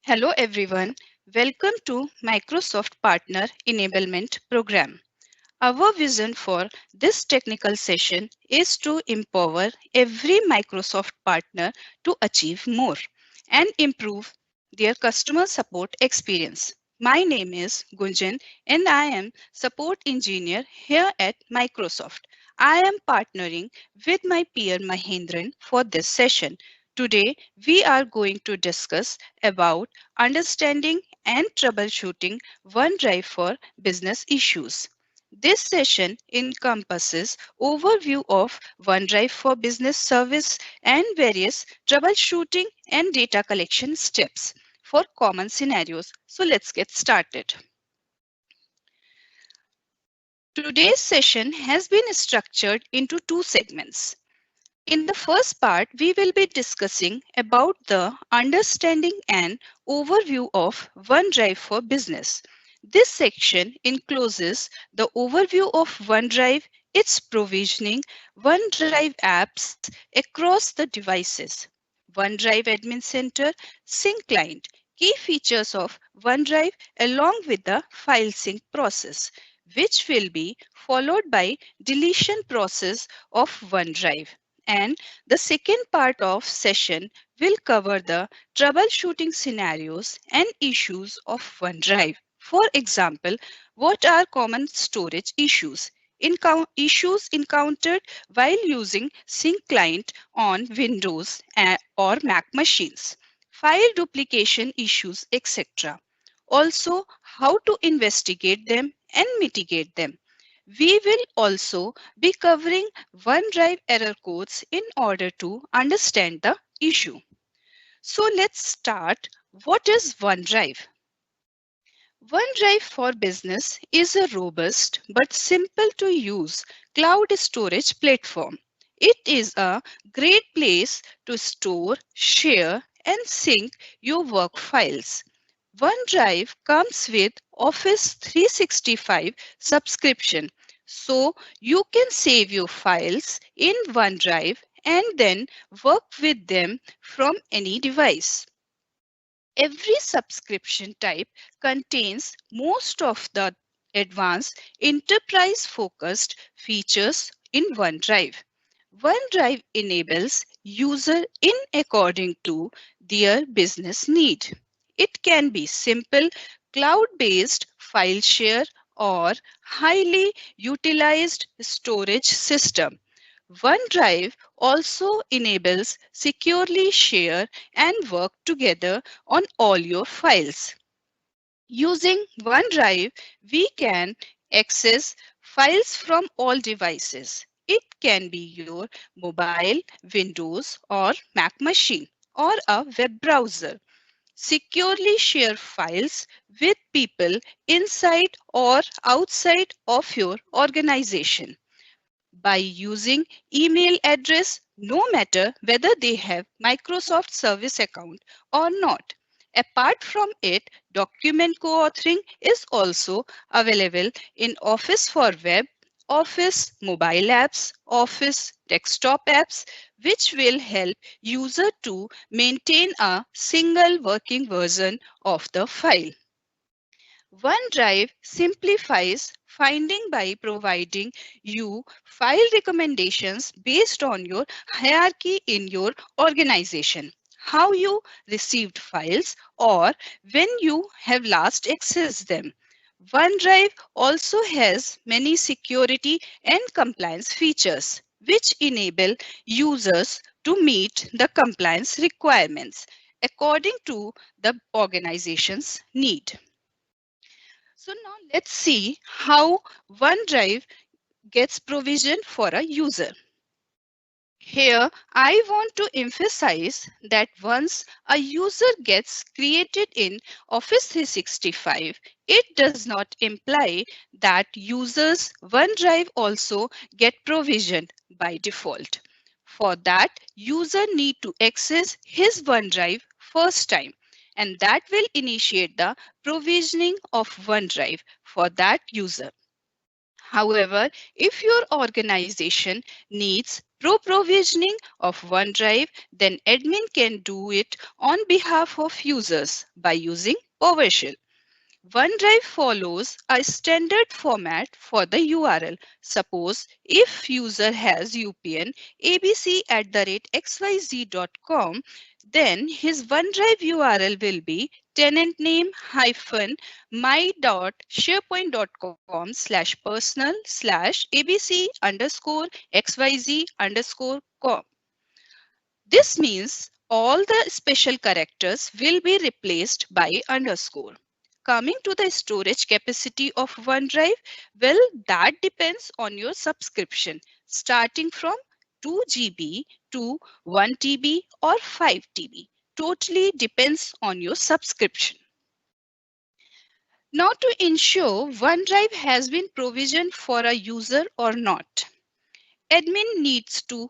Hello everyone, welcome to Microsoft Partner Enablement Program. Our vision for this technical session is to empower every Microsoft partner to achieve more and improve their customer support experience. My name is Gunjan and I am support engineer here at Microsoft. I am partnering with my peer Mahendran for this session. Today we are going to discuss about understanding and troubleshooting OneDrive for business issues. This session encompasses overview of OneDrive for business service and various troubleshooting and data collection steps for common scenarios. So let's get started. Today's session has been structured into two segments. In the first part, we will be discussing about the understanding and overview of OneDrive for Business. This section encloses the overview of OneDrive, its provisioning, OneDrive apps across the devices, OneDrive Admin Center, Sync Client, key features of OneDrive along with the file sync process, which will be followed by deletion process of OneDrive. And the second part of session will cover the troubleshooting scenarios and issues of OneDrive. For example, what are common storage issues? Issues encountered while using Sync Client on Windows or Mac machines, file duplication issues, etc. Also, how to investigate them and mitigate them. We will also be covering OneDrive error codes in order to understand the issue. So let's start. What is OneDrive? OneDrive for Business is a robust but simple to use cloud storage platform. It is a great place to store, share, and sync your work files. OneDrive comes with Office 365 subscription, so you can save your files in OneDrive and then work with them from any device. Every subscription type contains most of the advanced enterprise-focused features in OneDrive. OneDrive enables user in according to their business need. It can be simple cloud-based file share or highly utilized storage system. OneDrive also enables securely share and work together on all your files. Using OneDrive, we can access files from all devices. It can be your mobile, Windows, or Mac machine, or a web browser. Securely share files with people inside or outside of your organization by using email address no matter whether they have Microsoft Service account or not. Apart from it, document co-authoring is also available in Office for Web, Office mobile apps, Office desktop apps, which will help user to maintain a single working version of the file. OneDrive simplifies finding by providing you file recommendations based on your hierarchy in your organization, how you received files, or when you have last accessed them. OneDrive also has many security and compliance features which enable users to meet the compliance requirements according to the organization's need. So now let's see how OneDrive gets provisioned for a user. Here, I want to emphasize that once a user gets created in Office 365, it does not imply that users OneDrive also get provisioned by default. For that, user need to access his OneDrive first time, and that will initiate the provisioning of OneDrive for that user. However, if your organization needs pro-provisioning of OneDrive, then admin can do it on behalf of users by using PowerShell. OneDrive follows a standard format for the URL. Suppose if user has UPN abc@xyz.com, then his OneDrive URL will be tenant name hyphen my.sharepoint.com/personal slash abc underscore xyz underscore com. This means all the special characters will be replaced by underscore. Coming to the storage capacity of OneDrive, well, that depends on your subscription, starting from 2 GB to 1 TB or 5 TB. Totally depends on your subscription. Now, to ensure OneDrive has been provisioned for a user or not, admin needs to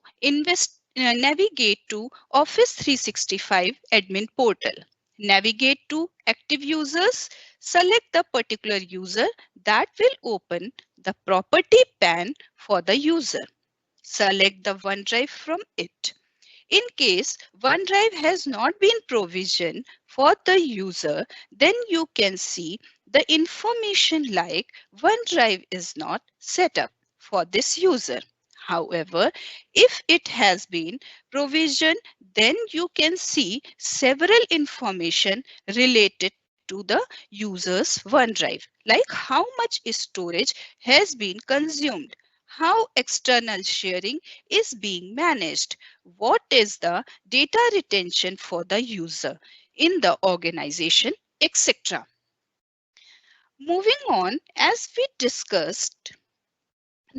navigate to Office 365 admin portal. Navigate to active users, select the particular user that will open the property pane for the user. Select the OneDrive from it. In case OneDrive has not been provisioned for the user, then you can see the information like OneDrive is not set up for this user. However, if it has been provisioned, then you can see several information related to the user's OneDrive, like how much storage has been consumed, how external sharing is being managed, what is the data retention for the user in the organization, etc. Moving on, as we discussed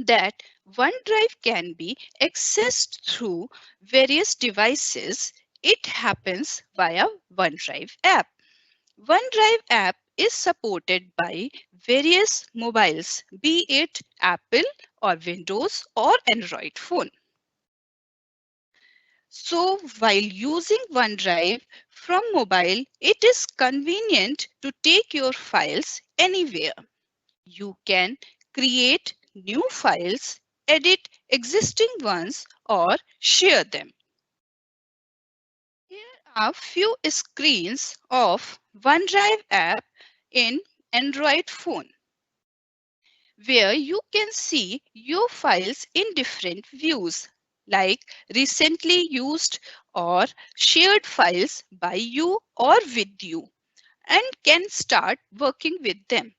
that OneDrive can be accessed through various devices, it happens via OneDrive app. OneDrive app is supported by various mobiles, be it Apple or Windows or Android phone. So while using OneDrive from mobile, it is convenient to take your files anywhere. You can create new files, edit existing ones, or share them. Here are few screens of OneDrive app in Android phone, where you can see your files in different views, like recently used or shared files by you or with you, and can start working with them.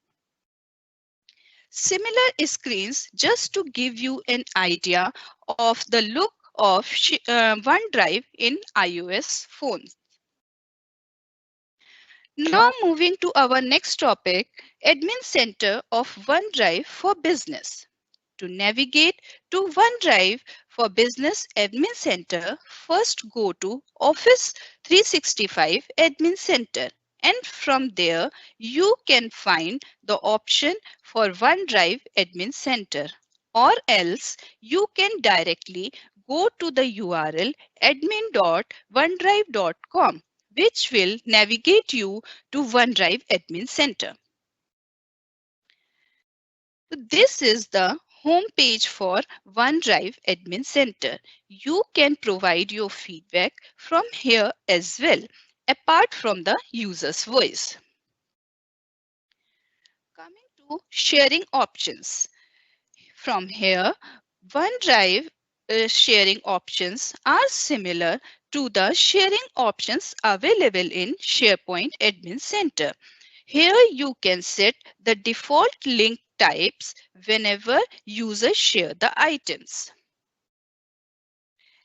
Similar screens just to give you an idea of the look of OneDrive in iOS phones. Now moving to our next topic, Admin Center of OneDrive for Business. To navigate to OneDrive for Business Admin Center, first go to Office 365 Admin Center, and from there you can find the option for OneDrive Admin Center, or else you can directly go to the URL admin.onedrive.com, which will navigate you to OneDrive Admin Center. This is the home page for OneDrive Admin Center. You can provide your feedback from here as well, apart from the user's voice. Coming to sharing options. From here, OneDrive sharing options are similar to the sharing options available in SharePoint Admin Center. Here you can set the default link types whenever users share the items.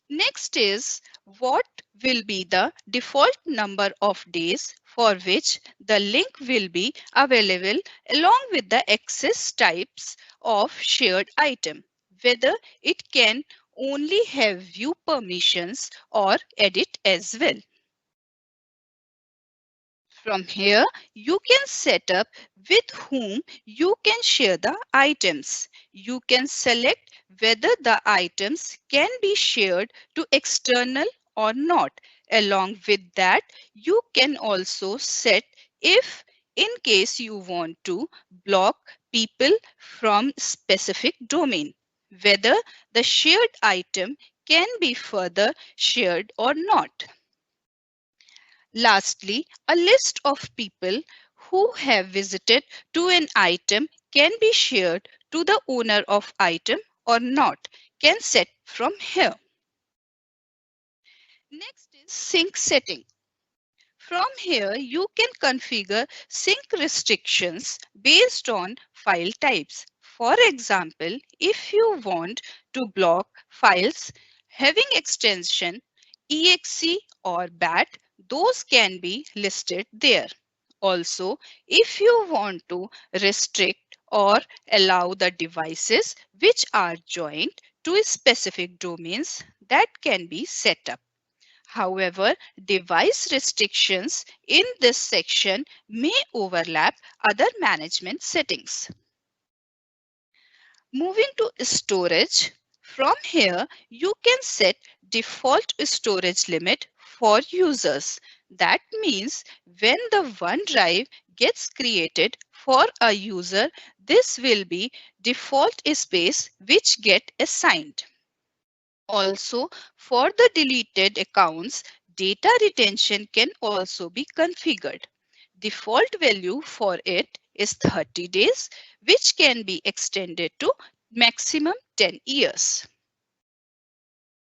Next is what will be the default number of days for which the link will be available, along with the access types of shared item, whether it can only have view permissions or edit as well. From here, you can set up with whom you can share the items. You can select whether the items can be shared to external or not. Along with that, you can also set if in case you want to block people from specific domain, whether the shared item can be further shared or not. Lastly, a list of people who have visited to an item can be shared to the owner of item or not, can set from here. Next is sync setting. From here, you can configure sync restrictions based on file types. For example, if you want to block files having extension exe or bat, those can be listed there. Also, if you want to restrict or allow the devices which are joined to specific domains, that can be set up. However, device restrictions in this section may overlap other management settings. Moving to storage, from here you can set default storage limit for users. That means when the OneDrive gets created for a user, this will be default space which get assigned. Also, for the deleted accounts, data retention can also be configured. Default value for it is 30 days, which can be extended to maximum 10 years.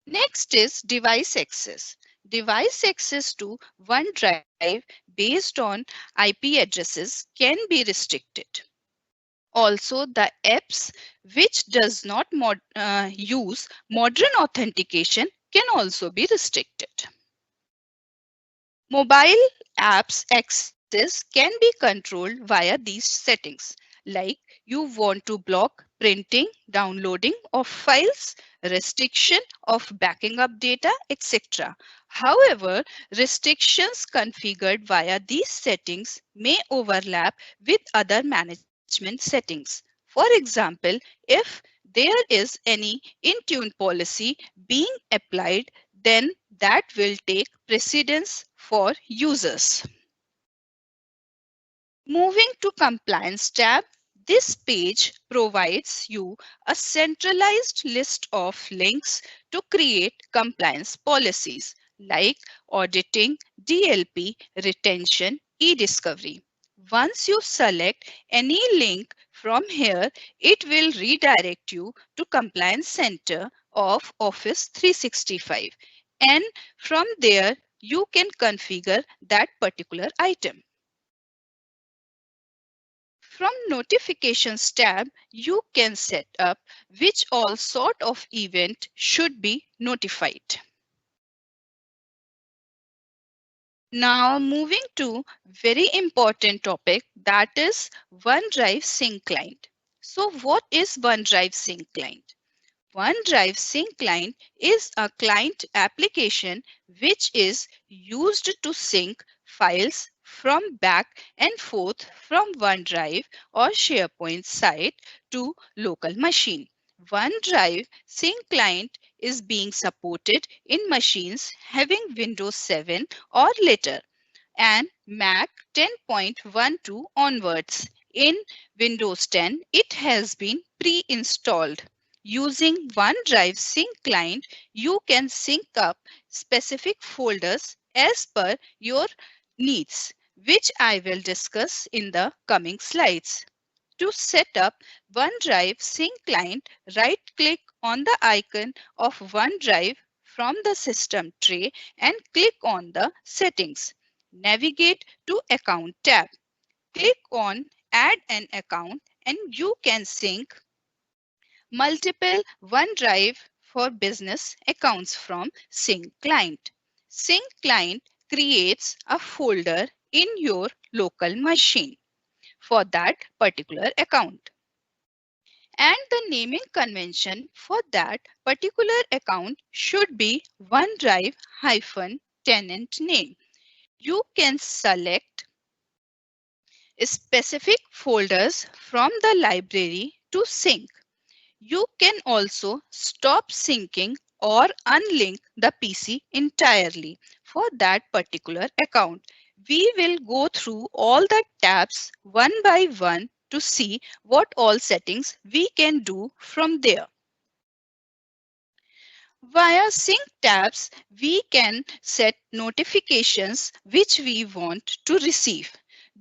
Next is device access. Device access to OneDrive based on IP addresses can be restricted. Also, the apps which does not use modern authentication can also be restricted. Mobile apps access can be controlled via these settings, like you want to block printing, downloading of files, restriction of backing up data, etc. However, restrictions configured via these settings may overlap with other management settings. For example, if there is any Intune policy being applied, then that will take precedence for users. Moving to Compliance tab, this page provides you a centralized list of links to create compliance policies like auditing, DLP, retention, e-discovery. Once you select any link from here, it will redirect you to Compliance Center of Office 365. And from there, you can configure that particular item. From Notifications tab, you can set up which all sort of event should be notified. Now moving to very important topic, that is OneDrive Sync Client. So what is OneDrive Sync Client? OneDrive Sync Client is a client application which is used to sync files from back and forth from OneDrive or SharePoint site to local machine. OneDrive Sync Client is being supported in machines having Windows 7 or later and Mac 10.12 onwards. In Windows 10, it has been pre-installed. Using OneDrive Sync Client, you can sync up specific folders as per your needs, which I will discuss in the coming slides. To set up OneDrive Sync Client, right-click on the icon of OneDrive from the System tray and click on the Settings. Navigate to Account tab. Click on Add an account and you can sync multiple OneDrive for Business accounts from Sync Client. Sync Client creates a folder in your local machine for that particular account. And the naming convention for that particular account should be OneDrive-tenant name. You can select specific folders from the library to sync. You can also stop syncing or unlink the PC entirely for that particular account. We will go through all the tabs one by one to see what all settings we can do from there. Via Sync tabs, we can set notifications which we want to receive.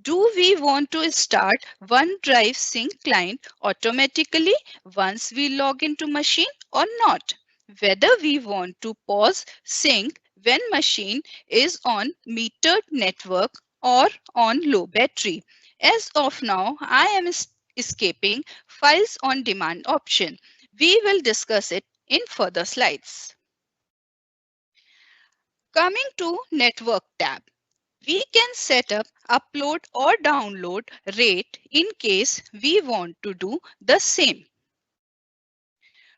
Do we want to start OneDrive Sync client automatically once we log into machine or not? Whether we want to pause sync when machine is on metered network or on low battery. As of now, I am escaping files on demand option. We will discuss it in further slides. Coming to Network tab, we can set up upload or download rate in case we want to do the same.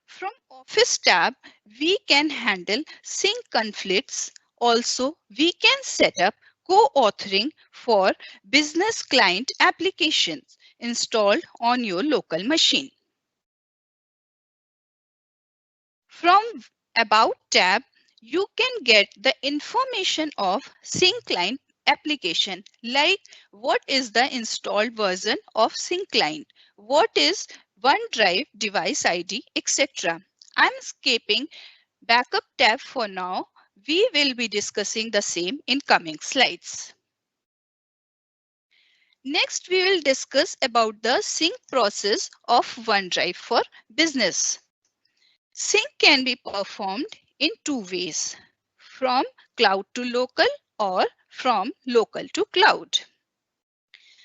From Office tab, we can handle sync conflicts. Also, we can set up co-authoring for business client applications installed on your local machine. From About tab, you can get the information of Sync Client application, like what is the installed version of Sync Client, what is OneDrive device ID, etc. I'm skipping Backup tab for now. We will be discussing the same in coming slides. Next, we will discuss about the sync process of OneDrive for Business. Sync can be performed in two ways, from cloud to local or from local to cloud.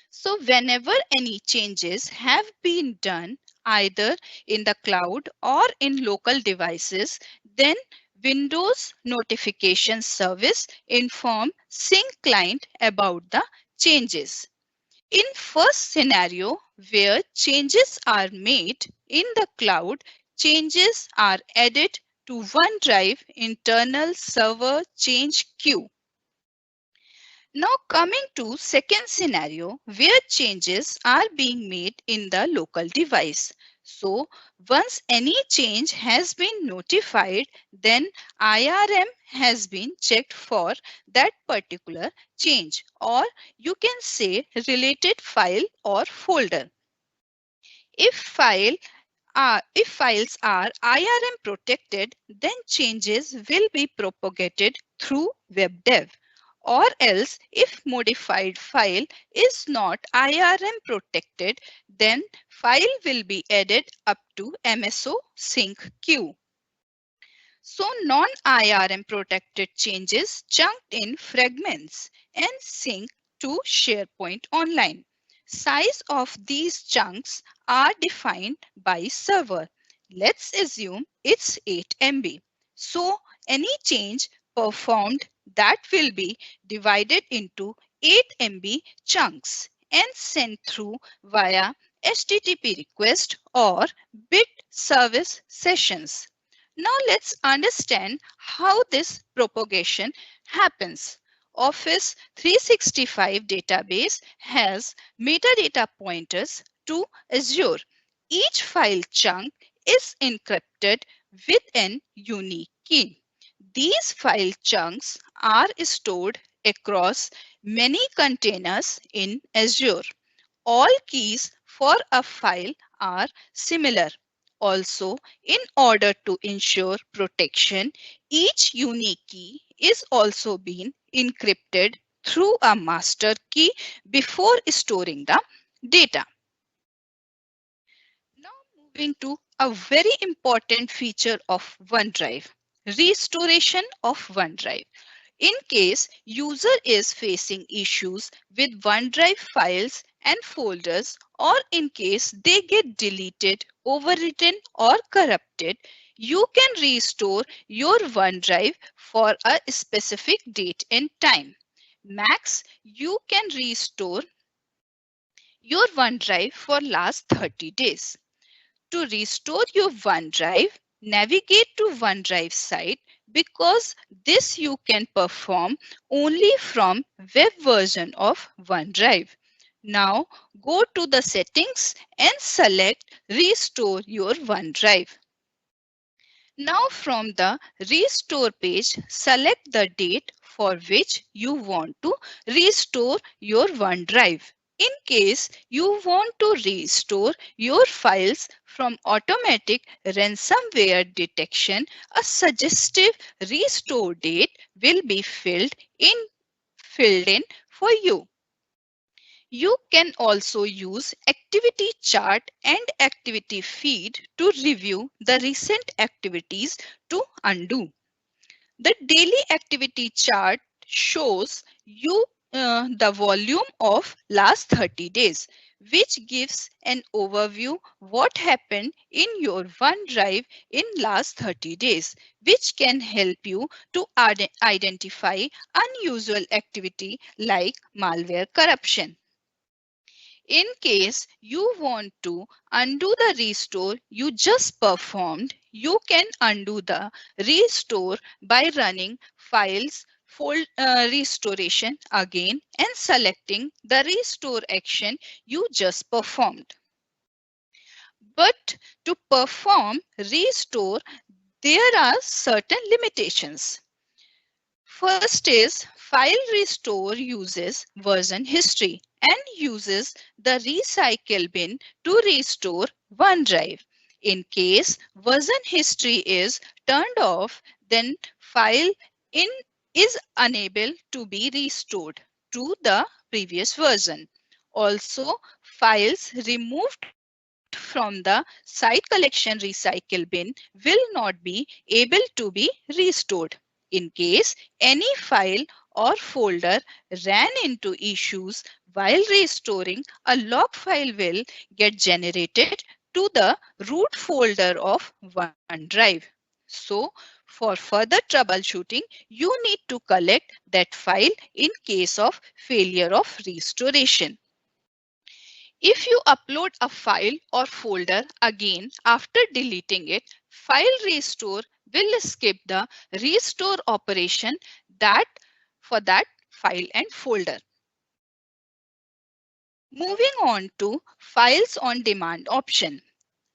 So whenever any changes have been done either in the cloud or in local devices, then Windows notification service inform Sync client about the changes. In first scenario where changes are made in the cloud, changes are added to OneDrive internal server change queue. Now coming to second scenario where changes are being made in the local device. So once any change has been notified, then IRM has been checked for that particular change, or you can say related file or folder. If files are IRM protected, then changes will be propagated through WebDev. Or else, if modified file is not IRM protected, then file will be added up to MSO sync queue. So non-IRM protected changes chunked in fragments and sync to SharePoint Online. Size of these chunks are defined by server. Let's assume it's 8 MB. So any change performed that will be divided into 8 MB chunks and sent through via HTTP request or bit service sessions. Now let's understand how this propagation happens. Office 365 database has metadata pointers to Azure. Each file chunk is encrypted with an unique key. These file chunks are stored across many containers in Azure. All keys for a file are similar. Also, in order to ensure protection, each unique key is also being encrypted through a master key before storing the data. Now moving to a very important feature of OneDrive, restoration of OneDrive. In case user is facing issues with OneDrive files and folders, or in case they get deleted, overwritten or corrupted, you can restore your OneDrive for a specific date and time. Max, you can restore your OneDrive for last 30 days. To restore your OneDrive, navigate to OneDrive site because this you can perform only from web version of OneDrive. Now go to the settings and select Restore your OneDrive. Now from the Restore page, select the date for which you want to restore your OneDrive. In case you want to restore your files from automatic ransomware detection, a suggestive restore date will be filled in for you. You can also use activity chart and activity feed to review the recent activities to undo. The daily activity chart shows you the volume of last 30 days, which gives an overview what happened in your OneDrive in last 30 days, which can help you to identify unusual activity like malware corruption. In case you want to undo the restore you just performed, you can undo the restore by running files restoration again and selecting the restore action you just performed. But to perform restore, there are certain limitations. First is file restore uses version history and uses the recycle bin to restore OneDrive. In case version history is turned off, then file in is unable to be restored to the previous version. Also, files removed from the site collection recycle bin will not be able to be restored. In case any file or folder ran into issues while restoring, a log file will get generated to the root folder of OneDrive. So, for further troubleshooting, you need to collect that file in case of failure of restoration. If you upload a file or folder again after deleting it, file restore will skip the restore operation that for that file and folder. Moving on to files on demand option.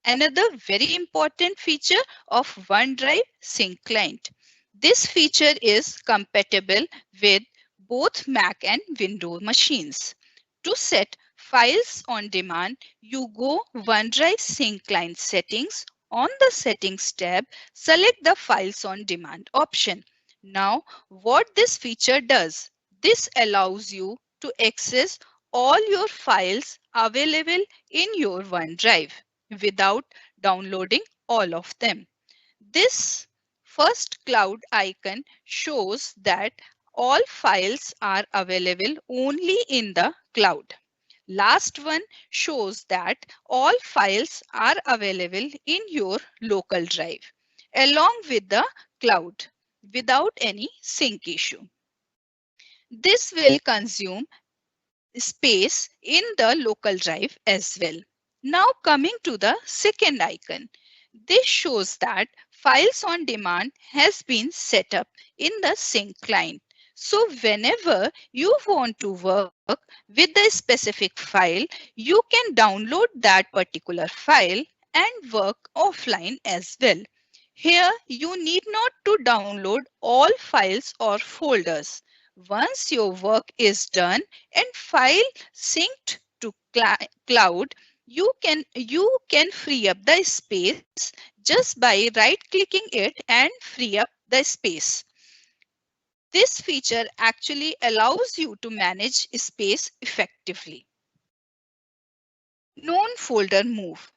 Another very important feature of OneDrive Sync Client. This feature is compatible with both Mac and Windows machines. To set files on demand, you go OneDrive Sync Client settings. On the settings tab, select the files on demand option. Now, what this feature does, this allows you to access all your files available in your OneDrive without downloading all of them. This first cloud icon shows that all files are available only in the cloud. Last one shows that all files are available in your local drive along with the cloud without any sync issue. This will consume space in the local drive as well. Now coming to the second icon. This shows that files on demand has been set up in the sync client. So whenever you want to work with the specific file, you can download that particular file and work offline as well. Here you need not to download all files or folders. Once your work is done and file synced to cloud, you can free up the space just by right clicking it and free up the space. This feature actually allows you to manage space effectively. Known folder move.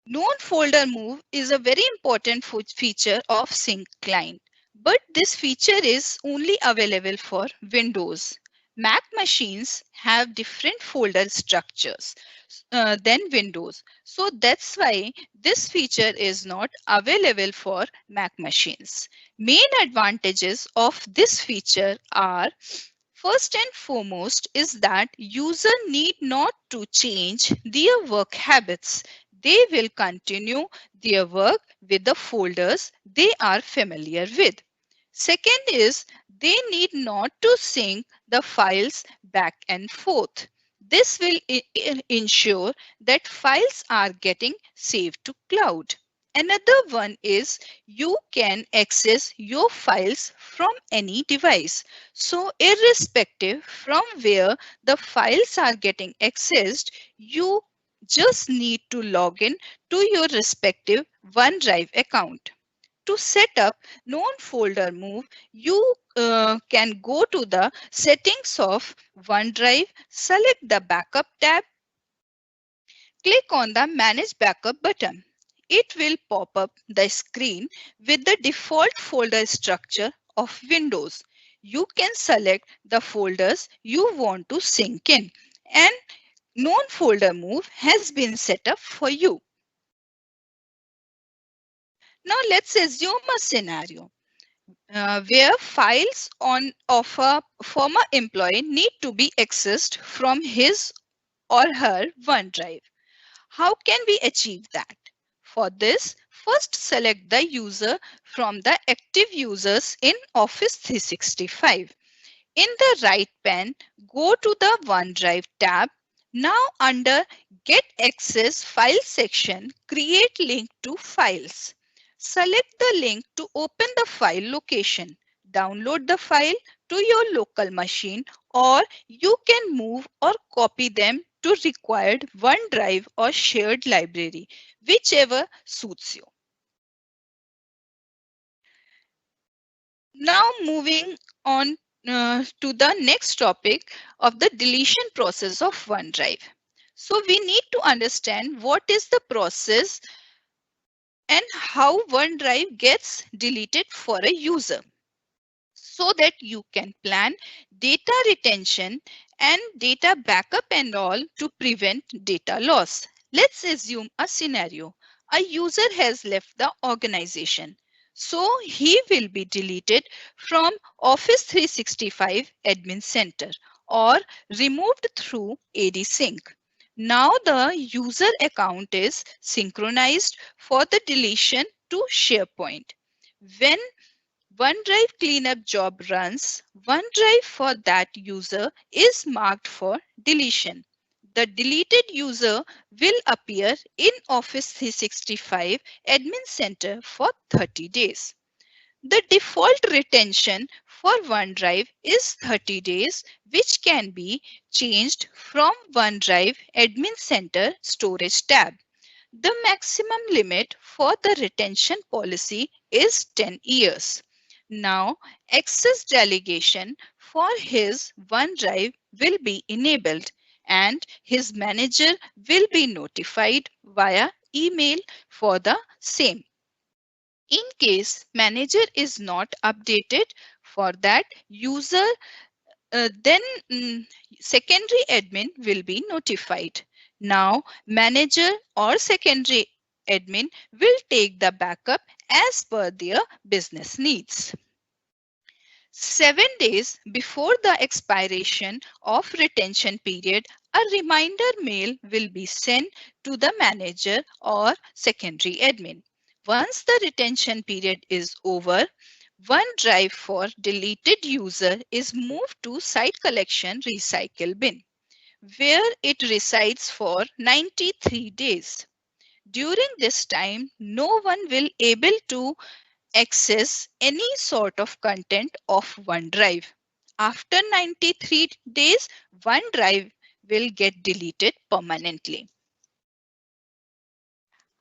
Known folder move is a very important feature of Sync Client, but this feature is only available for Windows. Mac machines have different folder structures than Windows. So that's why this feature is not available for Mac machines. Main advantages of this feature are first and foremost is that user need not to change their work habits. They will continue their work with the folders they are familiar with. Second is they need not to sync the files back and forth. This will ensure that files are getting saved to cloud. Another one is you can access your files from any device. So irrespective from where the files are getting accessed, you just need to log in to your respective OneDrive account. To set up non-folder move, you can go to the settings of OneDrive, select the backup tab, click on the Manage Backup button. It will pop up the screen with the default folder structure of Windows. You can select the folders you want to sync in, and non-folder move has been set up for you. Now let's assume a scenario where files of a former employee need to be accessed from his or her OneDrive. How can we achieve that? For this, first select the user from the active users in Office 365. In the right pane, go to the OneDrive tab. Now under Get Access File section, create link to files. Select the link to open the file location. Download the file to your local machine, or you can move or copy them to required OneDrive or shared library, whichever suits you. Now moving on to the next topic of the deletion process of OneDrive. So we need to understand what is the process and how OneDrive gets deleted for a user, so that you can plan data retention and data backup and all to prevent data loss. Let's assume a scenario. A user has left the organization, so he will be deleted from Office 365 Admin Center or removed through AD Sync. Now the user account is synchronized for the deletion to SharePoint. When OneDrive cleanup job runs, OneDrive for that user is marked for deletion. The deleted user will appear in Office 365 Admin Center for 30 days. The default retention for OneDrive is 30 days, which can be changed from OneDrive Admin Center Storage tab. The maximum limit for the retention policy is 10 years. Now, access delegation for his OneDrive will be enabled, and his manager will be notified via email for the same. In case manager is not updated for that user, then secondary admin will be notified. Now, manager or secondary admin will take the backup as per their business needs. 7 days before the expiration of retention period, a reminder mail will be sent to the manager or secondary admin. Once the retention period is over, OneDrive for deleted user is moved to site collection recycle bin, where it resides for 93 days. During this time, no one will able to access any sort of content of OneDrive. After 93 days, OneDrive will get deleted permanently.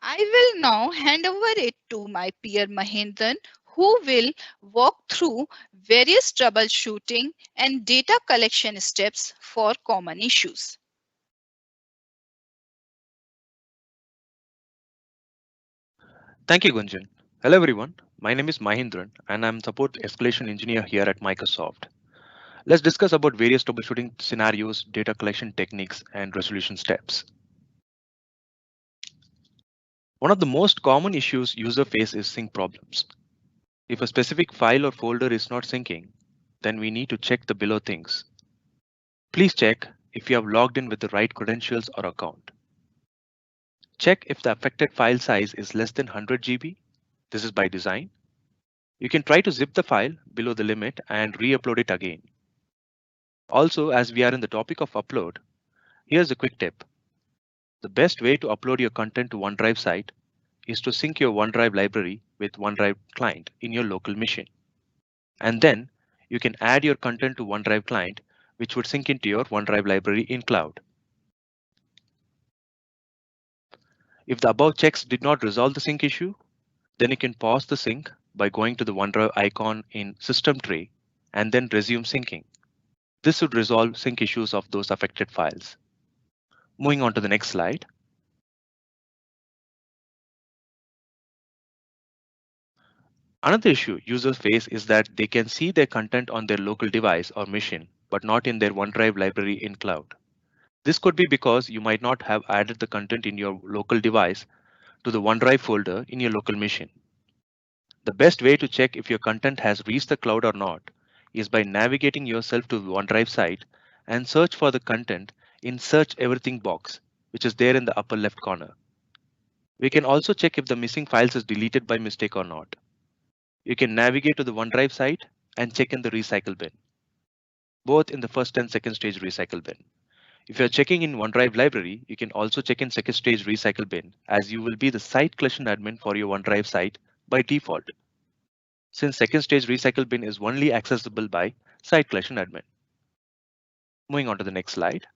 I will now hand over it to my peer Mahendran, who will walk through various troubleshooting and data collection steps for common issues. Thank you, Gunjan. Hello, everyone. My name is Mahindran, and I'm support escalation engineer here at Microsoft. Let's discuss about various troubleshooting scenarios, data collection techniques, and resolution steps. One of the most common issues users face is sync problems. If a specific file or folder is not syncing, then we need to check the below things. Please check if you have logged in with the right credentials or account. Check if the affected file size is less than 100 GB. This is by design. You can try to zip the file below the limit and re-upload it again. Also, as we are in the topic of upload, here's a quick tip. The best way to upload your content to OneDrive site is to sync your OneDrive library with OneDrive client in your local machine. And then you can add your content to OneDrive client, which would sync into your OneDrive library in cloud. If the above checks did not resolve the sync issue, then you can pause the sync by going to the OneDrive icon in System Tray and then resume syncing. This would resolve sync issues of those affected files. Moving on to the next slide. Another issue users face is that they can see their content on their local device or machine, but not in their OneDrive library in cloud. This could be because you might not have added the content in your local device to the OneDrive folder in your local machine. The best way to check if your content has reached the cloud or not is by navigating yourself to the OneDrive site and search for the content in Search Everything box, which is there in the upper left corner. We can also check if the missing files is deleted by mistake or not. You can navigate to the OneDrive site and check in the recycle bin, both in the first and second stage recycle bin. If you're checking in OneDrive library, you can also check in second stage recycle bin, as you will be the site collection admin for your OneDrive site by default, since second stage recycle bin is only accessible by site collection admin. Moving on to the next slide.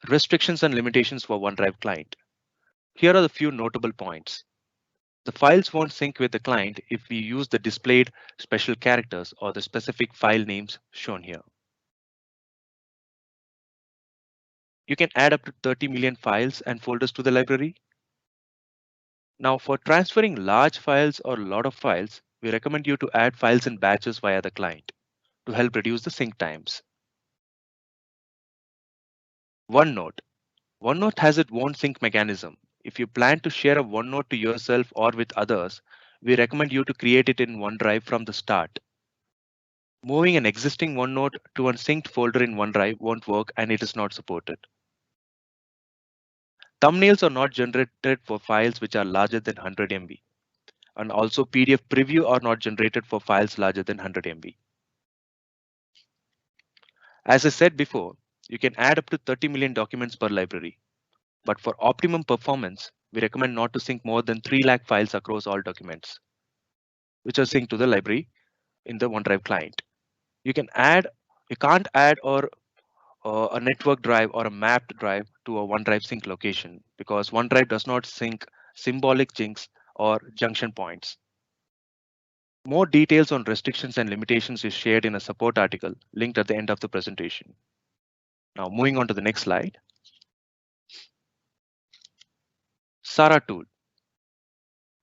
Restrictions and limitations for OneDrive client. Here are the few notable points. The files won't sync with the client if we use the displayed special characters or the specific file names shown here. You can add up to 30 million files and folders to the library. Now, for transferring large files or a lot of files, we recommend you to add files in batches via the client to help reduce the sync times. OneNote. OneNote has its own sync mechanism. If you plan to share a OneNote to yourself or with others, we recommend you to create it in OneDrive from the start. Moving an existing OneNote to a synced folder in OneDrive won't work and it is not supported. Thumbnails are not generated for files which are larger than 100 MB. And also PDF preview are not generated for files larger than 100 MB. As I said before, you can add up to 30 million documents per library. But for optimum performance, we recommend not to sync more than 3 lakh files across all documents, which are synced to the library in the OneDrive client. You can't add or a network drive or a mapped drive to a OneDrive sync location because OneDrive does not sync symbolic jinks or junction points. More details on restrictions and limitations is shared in a support article linked at the end of the presentation. Now moving on to the next slide. Sara tool.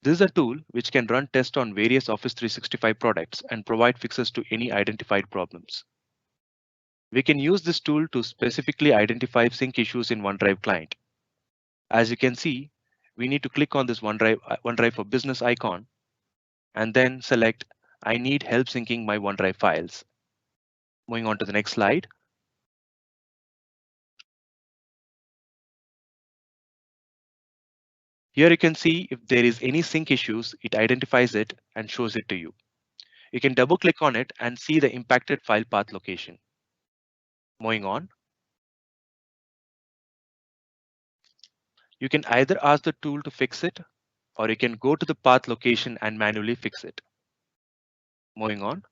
This is a tool which can run tests on various Office 365 products and provide fixes to any identified problems. We can use this tool to specifically identify sync issues in OneDrive client. As you can see, we need to click on this OneDrive for Business icon and then select I need help syncing my OneDrive files. Moving on to the next slide. Here you can see if there is any sync issues, it identifies it and shows it to you. You can double click on it and see the impacted file path location. Moving on. You can either ask the tool to fix it, or you can go to the path location and manually fix it. Moving on.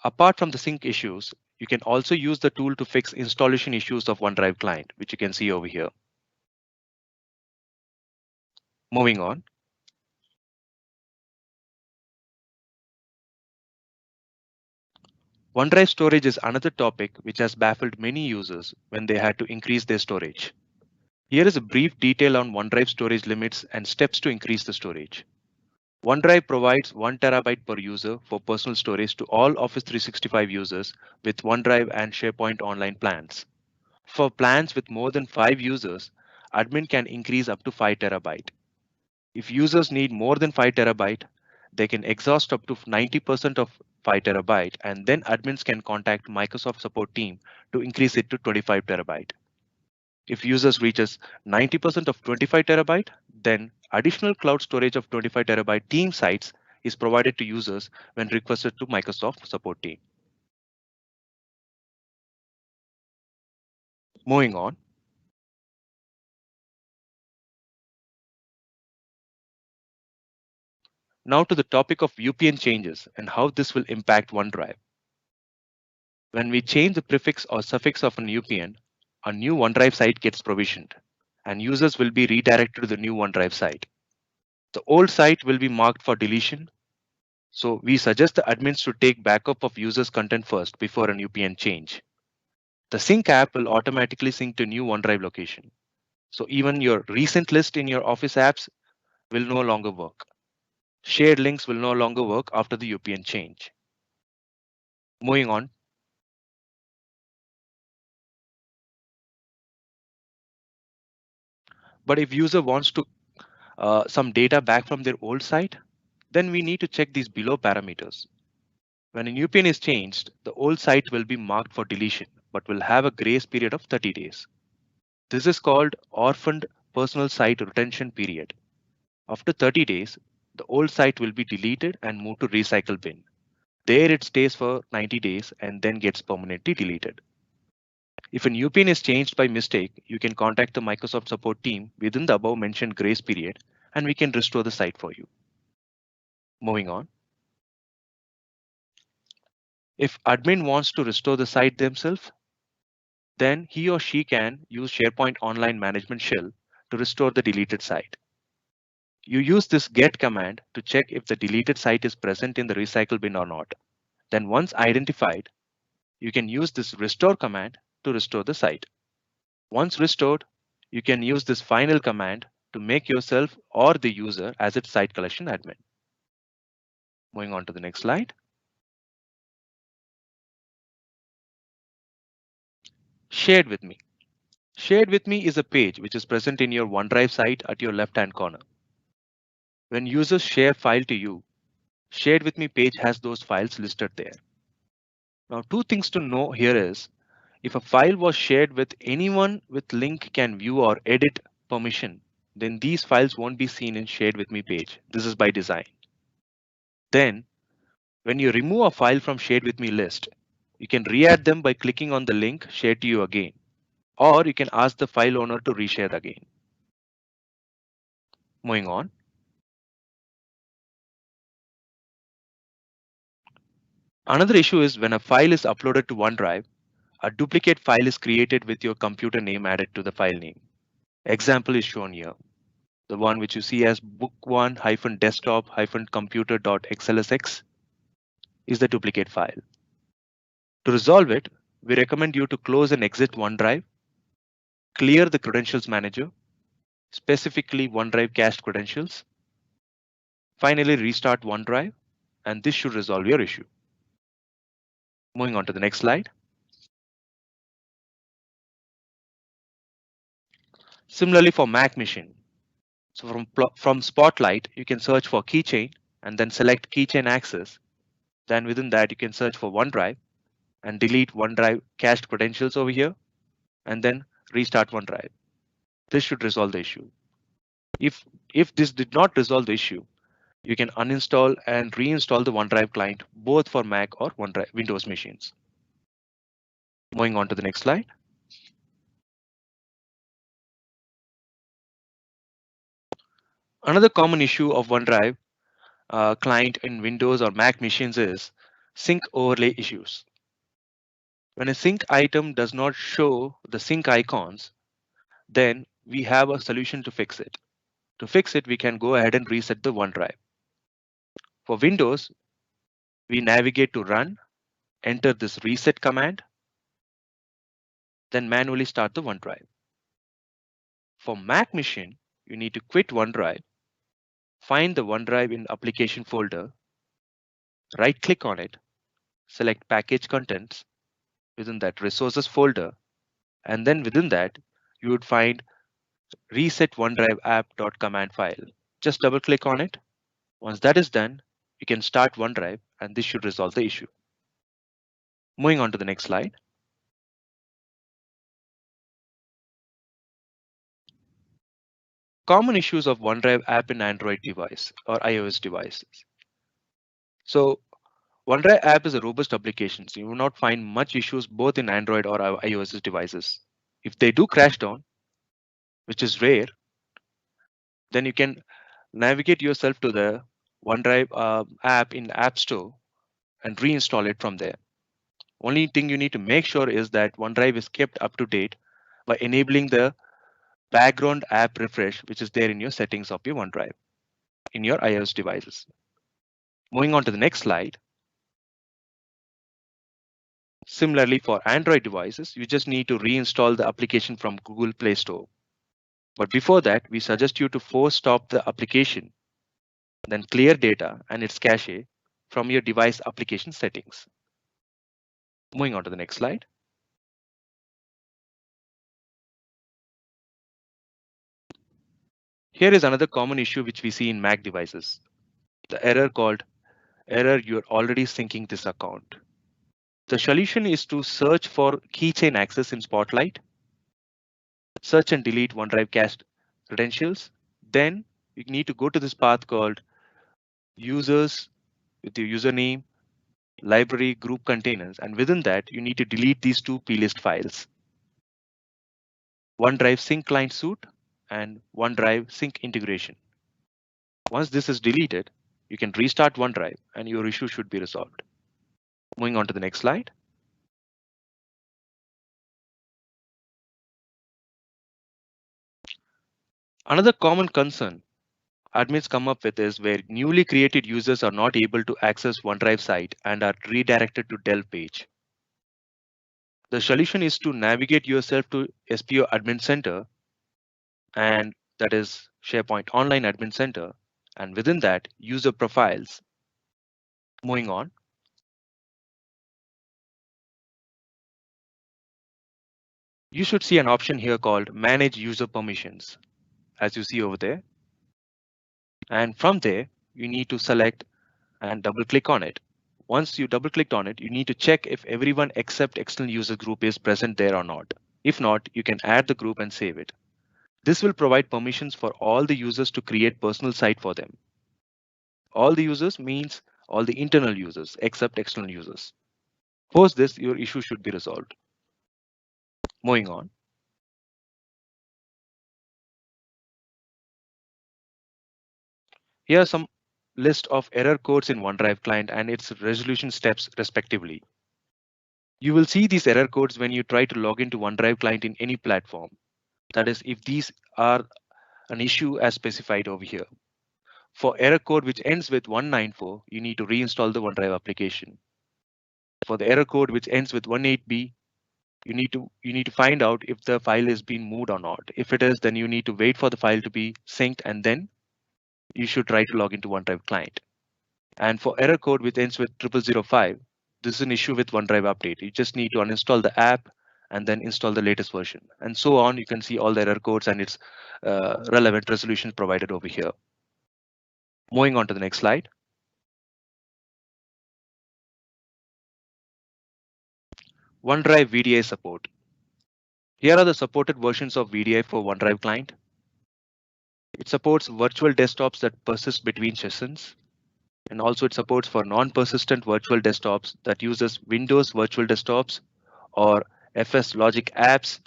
Apart from the sync issues, you can also use the tool to fix installation issues of OneDrive client, which you can see over here. Moving on. OneDrive storage is another topic which has baffled many users when they had to increase their storage. Here is a brief detail on OneDrive storage limits and steps to increase the storage. OneDrive provides 1 terabyte per user for personal storage to all Office 365 users with OneDrive and SharePoint Online plans. For plans with more than 5 users, admin can increase up to 5 terabyte. If users need more than 5 terabyte, they can exhaust up to 90% of 5 terabyte and then admins can contact Microsoft support team to increase it to 25 terabyte. If users reaches 90% of 25 terabyte, then additional cloud storage of 25 terabyte team sites is provided to users when requested to Microsoft support team. Moving on. Now to the topic of UPN changes and how this will impact OneDrive. When we change the prefix or suffix of an UPN, a new OneDrive site gets provisioned, and users will be redirected to the new OneDrive site. The old site will be marked for deletion, so we suggest the admins to take backup of users' content first before an UPN change. The sync app will automatically sync to new OneDrive location, so even your recent list in your Office apps will no longer work. Shared links will no longer work after the UPN change. Moving on. But if user wants to some data back from their old site, then we need to check these below parameters. When a UPN is changed, the old site will be marked for deletion, but will have a grace period of 30 days. This is called orphaned personal site retention period. After 30 days, the old site will be deleted and moved to recycle bin. There it stays for 90 days and then gets permanently deleted. If an UPN is changed by mistake, you can contact the Microsoft support team within the above mentioned grace period and we can restore the site for you. Moving on. If admin wants to restore the site themselves, then he or she can use SharePoint Online Management Shell to restore the deleted site. You use this get command to check if the deleted site is present in the recycle bin or not. Then once identified, you can use this restore command to restore the site. Once restored, you can use this final command to make yourself or the user as its site collection admin. Moving on to the next slide. Shared with me. Shared with me is a page which is present in your OneDrive site at your left-hand corner. When users share file to you, Shared with me page has those files listed there. Now, two things to know here is if a file was shared with anyone with link can view or edit permission, then these files won't be seen in Shared with me page. This is by design. Then when you remove a file from Shared with me list, you can re-add them by clicking on the link shared to you again, or you can ask the file owner to reshare again. Moving on. Another issue is when a file is uploaded to OneDrive, a duplicate file is created with your computer name added to the file name. Example is shown here. The one which you see as book1-desktop-computer.xlsx is the duplicate file. To resolve it, we recommend you to close and exit OneDrive, clear the credentials manager, specifically OneDrive cached credentials. Finally, restart OneDrive, and this should resolve your issue. Moving on to the next slide. Similarly for Mac machine. So from Spotlight, you can search for keychain and then select keychain access. Then within that, you can search for OneDrive and delete OneDrive cached credentials over here and then restart OneDrive. This should resolve the issue. If this did not resolve the issue, you can uninstall and reinstall the OneDrive client both for Mac or OneDrive Windows machines. Moving on to the next slide. Another common issue of OneDrive client in Windows or Mac machines is sync overlay issues. When a sync item does not show the sync icons, then we have a solution to fix it. To fix it, we can go ahead and reset the OneDrive. For Windows, we navigate to Run, enter this reset command, then manually start the OneDrive. For Mac machine, you need to quit OneDrive, find the OneDrive in application folder, right click on it, select package contents, within that resources folder, and then within that, you would find reset OneDrive app.command file. Just double click on it. Once that is done, you can start OneDrive and this should resolve the issue. Moving on to the next slide. Common issues of OneDrive app in Android device or iOS devices. So OneDrive app is a robust application, so you will not find much issues both in Android or iOS devices. If they do crash down, which is rare, then you can navigate yourself to the OneDrive app in the App Store and reinstall it from there. Only thing you need to make sure is that OneDrive is kept up to date by enabling the background app refresh, which is there in your settings of your OneDrive in your iOS devices. Moving on to the next slide. Similarly, for Android devices, you just need to reinstall the application from Google Play Store. But before that, we suggest you to force stop the application, then clear data and its cache from your device application settings. Moving on to the next slide. Here is another common issue which we see in Mac devices. The error called error you're already syncing this account. The solution is to search for keychain access in Spotlight, search and delete OneDrive cached credentials. Then you need to go to this path called users with your username, library, group containers, and within that you need to delete these two plist files. OneDrive sync client suite and OneDrive sync integration. Once this is deleted, you can restart OneDrive and your issue should be resolved. Moving on to the next slide. Another common concern admins come up with is where newly created users are not able to access OneDrive site and are redirected to Delve page. The solution is to navigate yourself to SPO Admin Center, and that is SharePoint Online Admin Center, and within that, user profiles. Moving on. You should see an option here called Manage User Permissions, as you see over there. And from there, you need to select and double click on it. Once you double clicked on it, you need to check if everyone except external user group is present there or not. If not, you can add the group and save it. This will provide permissions for all the users to create personal site for them. All the users means all the internal users except external users. Post this, your issue should be resolved. Moving on. Here are some list of error codes in OneDrive client and its resolution steps respectively. You will see these error codes when you try to log into OneDrive client in any platform. That is, if these are an issue as specified over here. For error code which ends with 194, you need to reinstall the OneDrive application. For the error code which ends with 18b, you need to find out if the file is being moved or not. If it is, then you need to wait for the file to be synced and then you should try to log into OneDrive client. And for error code which ends with 0005, this is an issue with OneDrive update. You just need to uninstall the app and then install the latest version. And so on, you can see all the error codes and its relevant resolutions provided over here. Moving on to the next slide. OneDrive VDI support. Here are the supported versions of VDI for OneDrive client. It supports virtual desktops that persist between sessions. And also it supports for non-persistent virtual desktops that uses Windows virtual desktops or FS Logic apps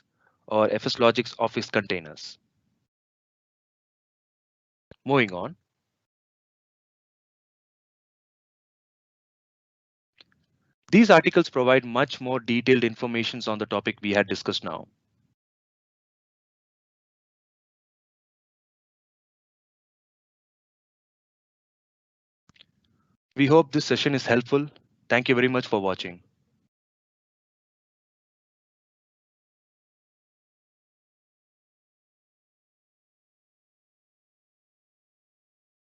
or FS Logic's Office containers. Moving on. These articles provide much more detailed information on the topic we had discussed now. We hope this session is helpful. Thank you very much for watching.